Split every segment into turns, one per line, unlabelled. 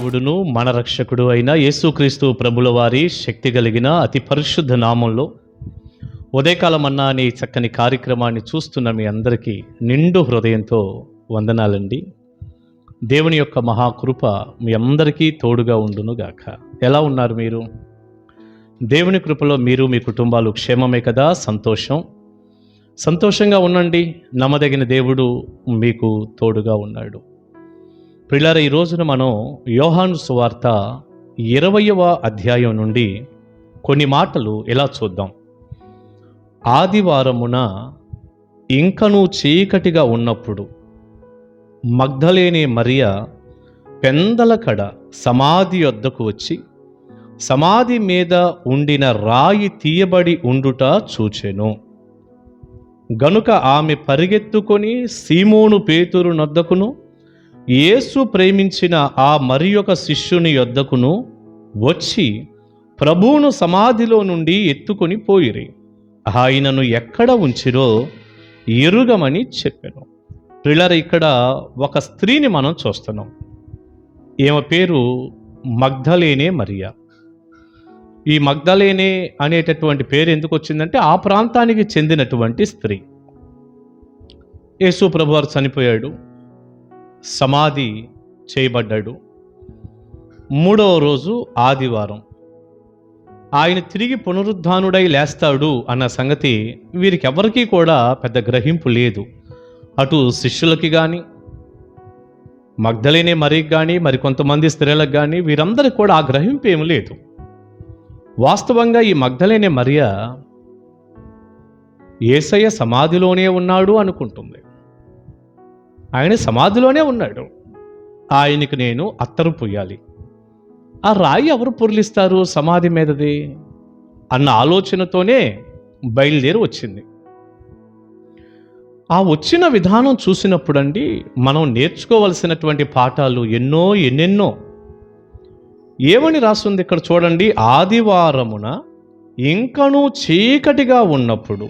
దేవుడును మన రక్షకుడు అయిన యేసుక్రీస్తు ప్రభుల వారి శక్తి కలిగిన అతి పరిశుద్ధ నామంలో ఉదయకాలం అన్నా అనే చక్కని కార్యక్రమాన్ని చూస్తున్న మీ అందరికీ నిండు హృదయంతో వందనాలండి. దేవుని యొక్క మహాకృప మీ అందరికీ తోడుగా ఉండునుగాక. ఎలా ఉన్నారు మీరు? దేవుని కృపలో మీరు మీ కుటుంబాలు క్షేమమే కదా? సంతోషంగా ఉండండి. నమ్మదగిన దేవుడు మీకు తోడుగా ఉన్నాడు. ప్రియులారా, ఈ రోజున మనం యోహాను సువార్త 20వ అధ్యాయం నుండి కొన్ని మాటలు ఇలా చూద్దాం. ఆదివారమున ఇంకనూ చీకటిగా ఉన్నప్పుడు మగ్దలేనే మరియ పెందలకడ సమాధి వద్దకు వచ్చి సమాధి మీద ఉండిన రాయి తీయబడి ఉండుట చూచెను. గనుక ఆమె పరిగెత్తుకొని సీమోను పేతురు నొద్దకును యేసు ప్రేమించిన ఆ మరి ఒక శిష్యుని యొద్దకును వచ్చి ప్రభువును సమాధిలో నుండి ఎత్తుకొని పోయిరి. ఆయనను ఎక్కడ ఉంచిరో ఎరుగమని చెప్పాను. ప్రియులారా, ఇక్కడ ఒక స్త్రీని మనం చూస్తున్నాం. ఈమె పేరు మగ్దలేనే మరియ. ఈ మగ్దలేనే అనేటటువంటి పేరు ఎందుకు వచ్చిందంటే ఆ ప్రాంతానికి చెందినటువంటి స్త్రీ. యేసు ప్రభువారు చనిపోయాడు, సమాధి చేయబడ్డాడు. 3వ రోజు ఆదివారం ఆయన తిరిగి పునరుద్ధానుడై లేస్తాడు అన్న సంగతి వీరికి ఎవరికీ కూడా పెద్ద గ్రహింపు లేదు. అటు శిష్యులకి కానీ, మగ్దలేనే మరీకి కానీ, మరికొంతమంది స్త్రీలకు కానీ వీరందరికీ కూడా ఆ గ్రహింపు ఏమి లేదు. వాస్తవంగా ఈ మగ్దలేనే మరియ యేసయ్య సమాధిలోనే ఉన్నాడు అనుకుంటుంది. ఆయన సమాధిలోనే ఉన్నాడు, ఆయనకి నేను అత్తరు పొయ్యాలి. ఆ రాయి ఎవరు పొర్లిస్తారు సమాధి మీదది అన్న ఆలోచనతోనే బయలుదేరి వచ్చింది. ఆ వచ్చిన విధానం చూసినప్పుడండి మనం నేర్చుకోవలసినటువంటి పాఠాలు ఎన్నెన్నో. ఏమని రాస్తుంది ఇక్కడ చూడండి. ఆదివారమున ఇంకనూ చీకటిగా ఉన్నప్పుడు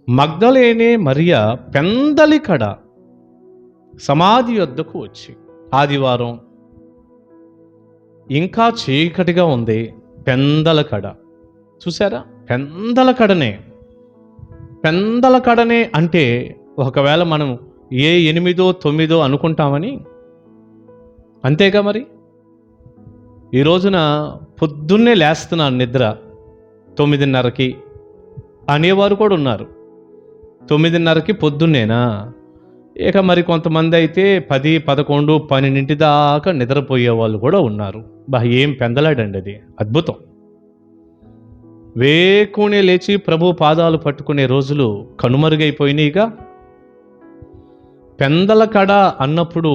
మగ్దలేనే మరియ పెందలికడ సమాధి వద్దకు వచ్చి, ఆదివారం ఇంకా చీకటిగా ఉంది, పెందలకడ. చూసారా? పెందలకడనే అంటే ఒకవేళ మనం ఏ 8, 9 అనుకుంటామని, అంతేగా మరి. ఈ రోజున పొద్దున్నే లేస్తున్నాను నిద్ర 9:30కి అనేవారు కూడా ఉన్నారు. 9:30కి పొద్దున్నేనా? ఇక మరి కొంతమంది అయితే 10, 11, 12 దాకా నిద్రపోయే వాళ్ళు కూడా ఉన్నారు. ఏం పెందలాడండి అది, అద్భుతం. వేకునే లేచి ప్రభు పాదాలు పట్టుకునే రోజులు కనుమరుగైపోయినాయిగా. పెందలకడ అన్నప్పుడు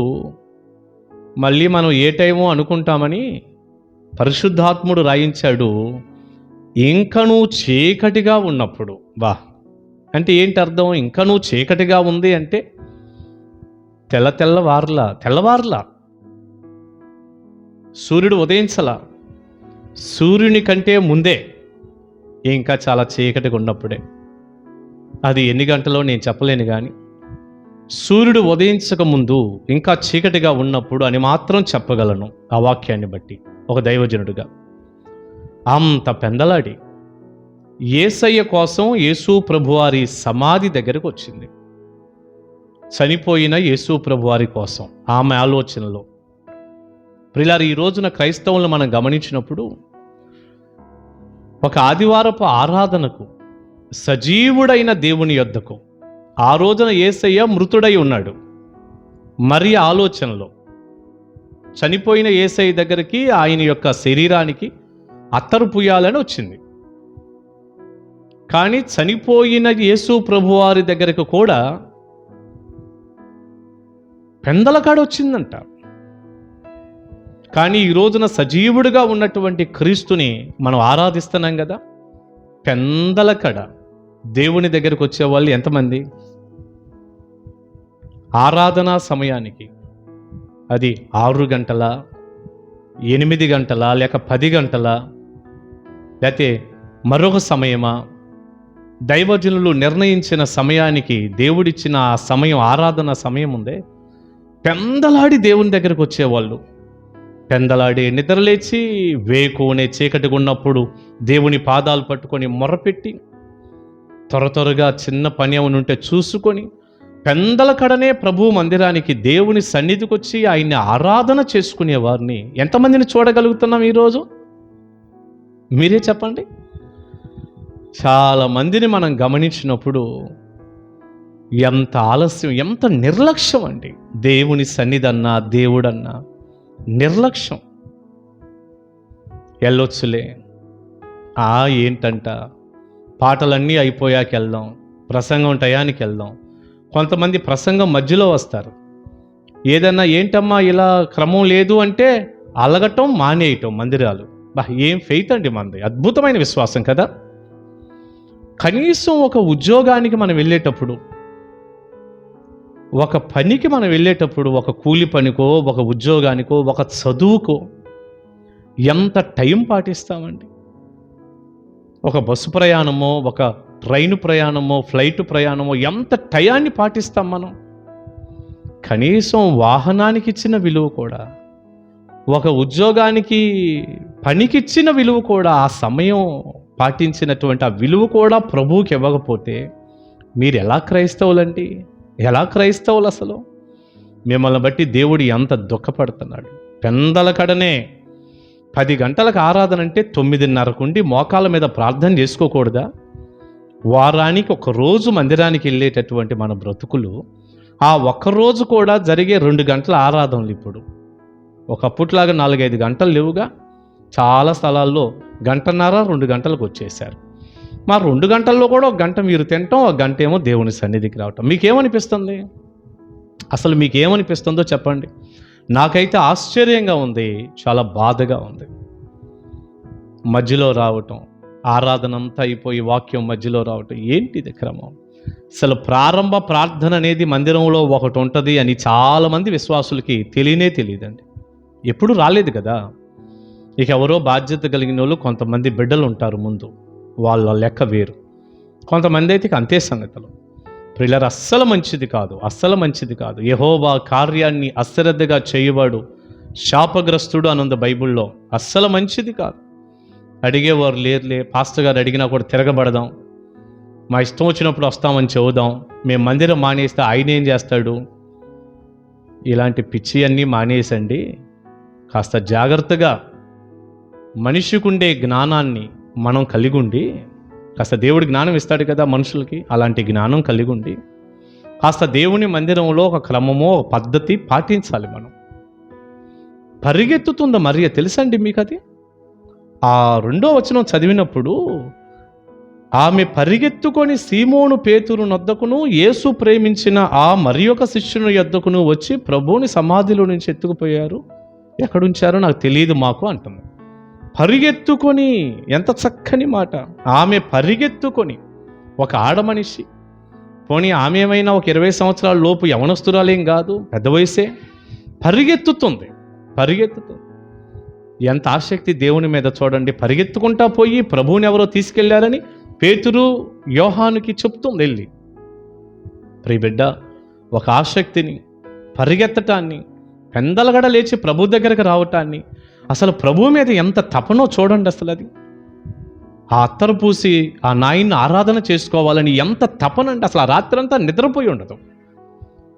మళ్ళీ మనం ఏ టైమో అనుకుంటామని పరిశుద్ధాత్ముడు రాయించాడు, ఇంకనూ చీకటిగా ఉన్నప్పుడు. అంటే ఏంటి అర్థం? ఇంకనూ చీకటిగా ఉంది అంటే తెల్లవార్లా సూర్యుడు ఉదయించలా, సూర్యుని కంటే ముందే ఇంకా చాలా చీకటిగా ఉన్నప్పుడే. అది ఎన్ని గంటలో నేను చెప్పలేను, కానీ సూర్యుడు ఉదయించక ముందు ఇంకా చీకటిగా ఉన్నప్పుడు అని మాత్రం చెప్పగలను ఆ వాక్యాన్ని బట్టి, ఒక దైవజనుడిగా. అంత పెందలాడి యేసయ్య కోసం యేసు ప్రభువారి సమాధి దగ్గరకు వచ్చింది. చనిపోయిన యేసు ప్రభువారి కోసం ఆమె ఆలోచనలో. ప్రియులారా, ఈ రోజున క్రైస్తవులను మనం గమనించినప్పుడు ఒక ఆదివారపు ఆరాధనకు సజీవుడైన దేవుని యొద్దకు ఆ రోజున యేసయ్య మృతుడై ఉన్నాడు. మరి ఆలోచనలో చనిపోయిన యేసయ్య దగ్గరికి ఆయన యొక్క శరీరానికి అత్తరు పూయాలని వచ్చింది. కానీ చనిపోయిన యేసు ప్రభువారి దగ్గరకు కూడా పెందలకాడ వచ్చిందంట. కానీ ఈ రోజున సజీవుడిగా ఉన్నటువంటి క్రీస్తుని మనం ఆరాధిస్తున్నాం కదా. పెందలకడ దేవుని దగ్గరకు వచ్చేవాళ్ళు ఎంతమంది? ఆరాధనా సమయానికి అది 6 గంటల, 8 గంటల, లేక 10 గంటల, లేకపోతే మరొక సమయమా? దైవజనులు నిర్ణయించిన సమయానికి దేవుడిచ్చిన ఆ సమయం, ఆరాధన సమయం ఉందే, పెందలాడి దేవుని దగ్గరకు వచ్చేవాళ్ళు. పెందలాడే నిద్రలేచి వేకునే చీకటిగా ఉన్నప్పుడు దేవుని పాదాలు పట్టుకొని మొర్రపెట్టి త్వరగా చిన్న పని ఏమైనా ఉంటే చూసుకొని పెందల కడనే ప్రభు మందిరానికి దేవుని సన్నిధికి వచ్చి ఆయన్ని ఆరాధన చేసుకునే వారిని ఎంతమందిని చూడగలుగుతున్నాం ఈరోజు? మీరే చెప్పండి. చాలా మందిని మనం గమనించినప్పుడు ఎంత ఆలస్యం, ఎంత నిర్లక్ష్యం అండి. దేవుని సన్నిధన్నా దేవుడన్నా నిర్లక్ష్యం. వెళ్ళొచ్చులే, ఏంటంట, పాటలన్నీ అయిపోయాక వెళ్దాం, ప్రసంగం టయానికి వెళ్దాం. కొంతమంది ప్రసంగం మధ్యలో వస్తారు. ఏదన్నా ఏంటమ్మా ఇలా క్రమం లేదు అంటే అలగటం మానేయటం మందిరాలు. ఏం ఫెయిత్ అండి మనది, అద్భుతమైన విశ్వాసం కదా. కనీసం ఒక ఉద్యోగానికి మనం వెళ్ళేటప్పుడు, ఒక పనికి మనం వెళ్ళేటప్పుడు, ఒక కూలి పనికో, ఒక ఉద్యోగానికో, ఒక చదువుకో ఎంత టైం పాటిస్తామండి. ఒక బస్సు ప్రయాణమో, ఒక ట్రైన్ ప్రయాణమో, ఫ్లైట్ ప్రయాణమో ఎంత టయాన్ని పాటిస్తాం మనం. కనీసం వాహనానికి ఇచ్చిన విలువ కూడా, ఒక ఉద్యోగానికి పనికిచ్చిన విలువ కూడా, ఆ సమయం పాటించినటువంటి ఆ విలువ కూడా ప్రభువుకి ఇవ్వకపోతే మీరు ఎలా క్రైస్తవులండి? ఎలా క్రైస్తవులు అసలు? మిమ్మల్ని బట్టి దేవుడు ఎంత దుఃఖపడుతున్నాడు. పెందల కడనే 10 గంటలకు ఆరాధన అంటే 9:30 మోకాళ్ళ మీద ప్రార్థన చేసుకోకూడదా? వారానికి ఒక రోజు మందిరానికి వెళ్ళేటటువంటి మన బ్రతుకులు, ఆ ఒక్కరోజు కూడా జరిగే 2 గంటల ఆరాధనలు ఇప్పుడు ఒకప్పట్లాగా 4-5 గంటలు లేవుగా. చాలా స్థలాల్లో 1:30-2 గంటలకు వచ్చేసారు. మా 2 గంటల్లో కూడా 1 గంట మీరు తినటం, 1 గంట ఏమో దేవుని సన్నిధికి రావటం. మీకేమనిపిస్తుంది? అసలు మీకేమనిపిస్తుందో చెప్పండి. నాకైతే ఆశ్చర్యంగా ఉంది, చాలా బాధగా ఉంది. మధ్యలో రావటం, ఆరాధన అంతా అయిపోయి వాక్యం మధ్యలో రావటం, ఏంటిది క్రమం? అసలు ప్రారంభ ప్రార్థన అనేది మందిరంలో ఒకటి ఉంటుంది అని చాలామంది విశ్వాసులకి తెలియదండి. ఎప్పుడు రాలేదు కదా. ఇక ఎవరో బాధ్యత కలిగిన వాళ్ళు కొంతమంది బిడ్డలు ఉంటారు ముందు, వాళ్ళ లెక్క వేరు. కొంతమంది అయితే ఇక అంతే సంగతులు. ప్రియులారా, అస్సలు మంచిది కాదు. యెహోవా కార్యాన్ని అశ్రద్ధగా చేయవాడు శాపగ్రస్తుడు అనుంది బైబిల్లో. అస్సలు మంచిది కాదు. అడిగేవారు లేరులే, పాస్టర్ గారు అడిగినా కూడా తిరగబడదాం, మా ఇష్టం వచ్చినప్పుడు వస్తామని చెబుదాం, మేము మందిరం మానేస్తే ఆయన ఏం చేస్తాడు? ఇలాంటి పిచ్చి అన్నీ మానేసండి. కాస్త జాగ్రత్తగా మనిషికి ఉండే జ్ఞానాన్ని మనం కలిగి ఉండి, కాస్త దేవుడి జ్ఞానం ఇస్తాడు కదా మనుషులకి, అలాంటి జ్ఞానం కలిగి ఉండి కాస్త దేవుని మందిరంలో ఒక క్రమమో, ఒక పద్ధతి పాటించాలి మనం. పరిగెత్తుతుందో మరియ తెలుసండి మీకు అది? ఆ 2వ వచనం చదివినప్పుడు ఆమె పరిగెత్తుకొని సీమోను పేతురు నొద్దకును, యేసు ప్రేమించిన ఆ మరి ఒక శిష్యుని యొద్దకును వచ్చి ప్రభువుని సమాధిలో నుంచి ఎత్తుకుపోయారు. ఎక్కడుంచారో నాకు తెలియదు మాకు అంటుంది. పరిగెత్తుకొని, ఎంత చక్కని మాట. ఆమె పరిగెత్తుకొని, ఒక ఆడమనిషి, పోనీ ఆమె ఏమైనా ఒక 20 సంవత్సరాల లోపు యవనస్తురాలేం కాదు, పెద్ద వయసే, పరిగెత్తుతుంది. ఎంత ఆసక్తి దేవుని మీద చూడండి. పరిగెత్తుకుంటా పోయి ప్రభువుని ఎవరో తీసుకెళ్లారని పేతురు యోహానుకి చెప్తుంది వెళ్ళి. ప్రియబిడ్డ, ఒక ఆసక్తిని, పరిగెత్తటాన్ని, పెందలగడ లేచి ప్రభు దగ్గరకు రావటాన్ని, అసలు ప్రభువు మీద ఎంత తపనో చూడండి. అసలు అది ఆ అత్తరు పూసి ఆ నాయన్ని ఆరాధన చేసుకోవాలని ఎంత తపనండి. అసలు ఆ రాత్రంతా నిద్రపోయి ఉండదు.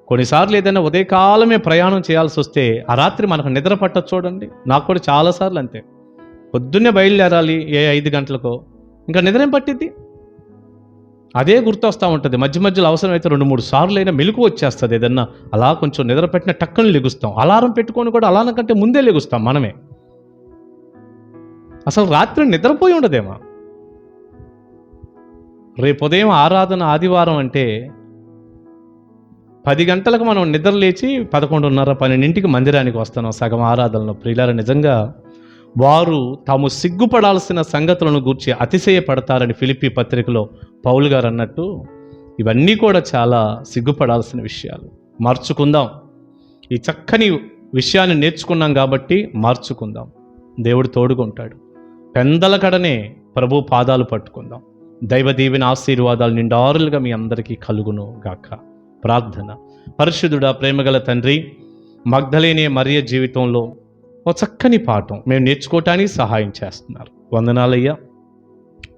కొన్నిసార్లు ఏదైనా ఉదయకాలమే ప్రయాణం చేయాల్సి వస్తే ఆ రాత్రి మనకు నిద్ర పట్టదు చూడండి. నాకు కూడా చాలాసార్లు అంతే. పొద్దున్నే బయలుదేరాలి 5 గంటలకో, ఇంకా నిద్ర ఏం పట్టిద్ది? అదే గుర్తొస్తూ ఉంటుంది. మధ్యలో అవసరమైతే 2-3 సార్లు అయినా మెలకు వచ్చేస్తుంది. ఏదన్నా అలా కొంచెం నిద్ర పెట్టిన టక్కుని లెగుస్తాం. అలారం పెట్టుకొని కూడా అలారం కంటే ముందే లెగుస్తాం మనమే. అసలు రాత్రి నిద్రపోయి ఉండదేమో. రేపు ఉదయం ఆరాధన ఆదివారం అంటే 10 గంటలకు మనం నిద్ర లేచి 11:30-12 మందిరానికి వస్తున్నాం సగం ఆరాధనలో. ప్రియులారా, నిజంగా వారు తాము సిగ్గుపడాల్సిన సంగతులను గూర్చి అతిశయపడతారని ఫిలిప్పీ పత్రికలో పౌలు గారు అన్నట్టు, ఇవన్నీ కూడా చాలా సిగ్గుపడాల్సిన విషయాలు. మార్చుకుందాం. ఈ చక్కని విషయాన్ని నేర్చుకున్నాం కాబట్టి మార్చుకుందాం. దేవుడు తోడుకుంటాడు. పెందల కడనే ప్రభు పాదాలు పట్టుకుందాం. దైవ దీవెన ఆశీర్వాదాలు నిండారులుగా మీ అందరికీ కలుగును గాక. ప్రార్థన. పరిశుద్ధుడా, ప్రేమగల తండ్రి, మగ్దలేనే మరియ జీవితంలో ఒక చక్కని పాఠం మేము నేర్చుకోవటానికి సహాయం చేస్తున్నారు. వందనాలయ్యా,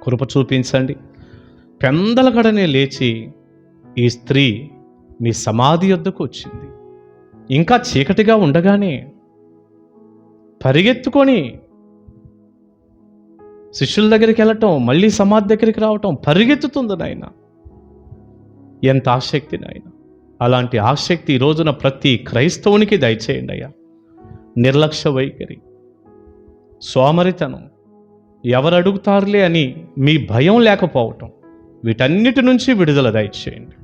కృప చూపించండి. పెందలగడనే లేచి ఈ స్త్రీ మీ సమాధి వద్దకు వచ్చింది. ఇంకా చీకటిగా ఉండగానే పరిగెత్తుకొని శిష్యుల దగ్గరికి వెళ్ళటం, మళ్ళీ సమాధి దగ్గరికి రావటం, పరిగెత్తుతుంది నాయన. ఎంత ఆసక్తి నాయన. అలాంటి ఆసక్తి ఈ రోజున ప్రతి క్రైస్తవునికి దయచేయండి అయ్యా. నిర్లక్ష్య వైఖరి, సోమరితనం, ఎవరు అడుగుతారులే అని మీ భయం లేకపోవటం, వీటన్నిటి నుంచి విడుదల దయచేయండి.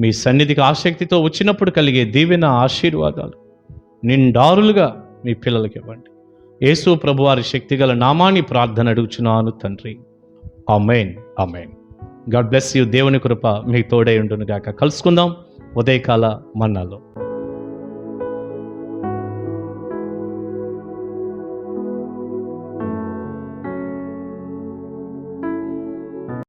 మీ సన్నిధికి ఆసక్తితో వచ్చినప్పుడు కలిగే దీవెన, ఆశీర్వాదాలు నిండారులుగా మీ పిల్లలకి ఇవ్వండి. యేసు ప్రభువారి శక్తిగల నామాన్ని ప్రార్థన అడుగుచున్నాను తండ్రి. Amen, amen. God bless you. దేవుని కృప మీకు తోడై ఉండును గాక. కలుసుకుందాం ఉదయకాల మన్నాలో.